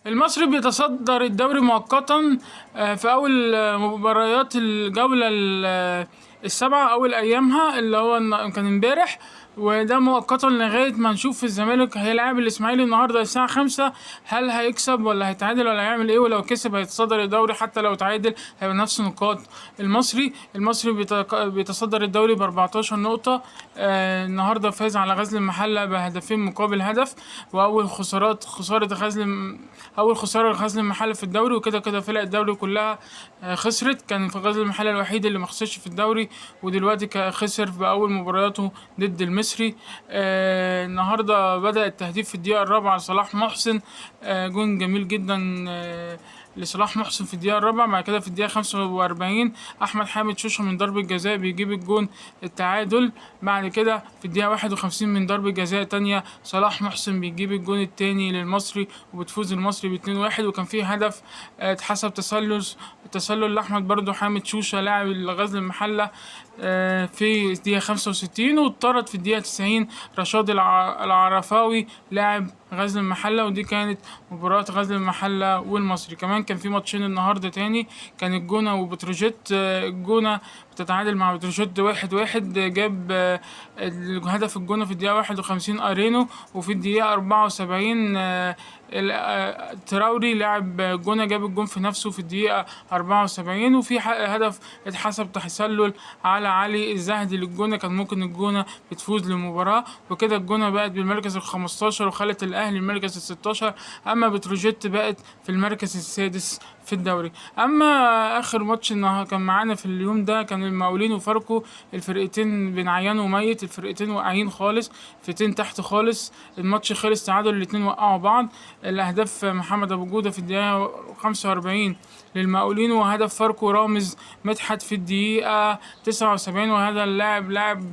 المصري بيتصدر الدوري مؤقتا في أول مباريات الجولة السبعة أول أيامها اللي هو كان امبارح، وده مؤقتا لغاية ما نشوف الزمالك هيلعب الإسماعيلي النهاردة الساعة 5. هل هيكسب ولا هيتعادل ولا هيعمل إيه؟ ولو كسب هيتصدر الدوري، حتى لو تعادل هيبقى نفس نقاط المصري بيتصدر الدوري ب14 نقطة. النهاردة فاز على غزل المحلة بهدفين مقابل هدف، وأول أول خسارة لغزل المحلة في الدوري، وكده كده فرق الدوري كلها خسرت. كان في غزل المحلة الوحيد اللي مخسرش في الدوري، ودلوقتي خسر بأول مبارياته ضد المصري. النهاردة بدأ التهديف في الدقيقة الرابعة لصلاح محسن، جون جميل جدا لصلاح محسن في الدقيقة الرابعة. بعد كده في الدقيقة 45 أحمد حامد شوشة من ضربة جزاء بيجيب الجون التعادل. بعد كده في الدقيقة 51 من ضربة جزاء تانية صلاح محسن بيجيب الجون التاني للمصري، وبتفوز المصري ب2-1. وكان في هدف اتحسب تسلل لأحمد برضو حامد شوشة لاعب غزل المحلة في الدقيقة 65، واتطرد في الدقيقة 90 رشاد العرفاوي لاعب غزل المحلة. ودي كانت مباراة غزل المحلة والمصري. كمان كان في ماتشين النهاردة تاني، كان الجونة وبتروجيت. الجونة بتتعادل مع بتروجيت 1-1، جاب هدف الجونة في الدقيقة 51 أرينو، وفي الدقيقة 74 تراوري لاعب جونة جاب الجون في نفسه في الدقيقة 74. وفي هدف اتحسب تسلل على علي الزهدي للجونة، كان ممكن الجونة بتفوز للمباراة، وكده الجونة بقت بالمركز ال15 وخلت الأهلي المركز ال16. أما بتروجيت بقت في المركز السادس في الدوري. أما آخر ماتش كان معانا في اليوم ده كان المقاولين وفاركو. الفرقتين بنعيان وميت، الفرقتين واقعين خالص، فرقتين تحت خالص. الماتش خلص تعادل، الاتنين وقعوا بعض. الأهداف محمد أبو جودة في الدقيقة 45 للمقاولين، وهدف فاركو رامز مدحت في الدقيقة 79. وهذا اللاعب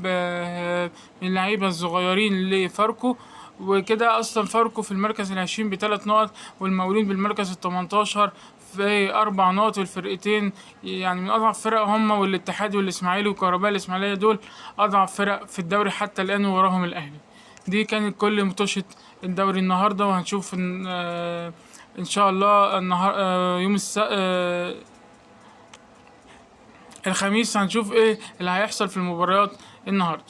من اللعيبة الصغيرين لفاركو. وكده أصلا فاركو في المركز ال20 ب3 نقط، والمقاولين بالمركز ال18 في 4 نقط. والفرقتين يعني من أضعف فرق هم، والاتحاد والإسماعيلي وكهرباء الإسماعيلية دول أضعف فرق في الدوري حتى الآن، وراهم الأهلي. دي كانت كل مطوشة الدوري النهاردة، وهنشوف إن شاء الله يوم الخميس هنشوف إيه اللي هيحصل في المباريات النهاردة.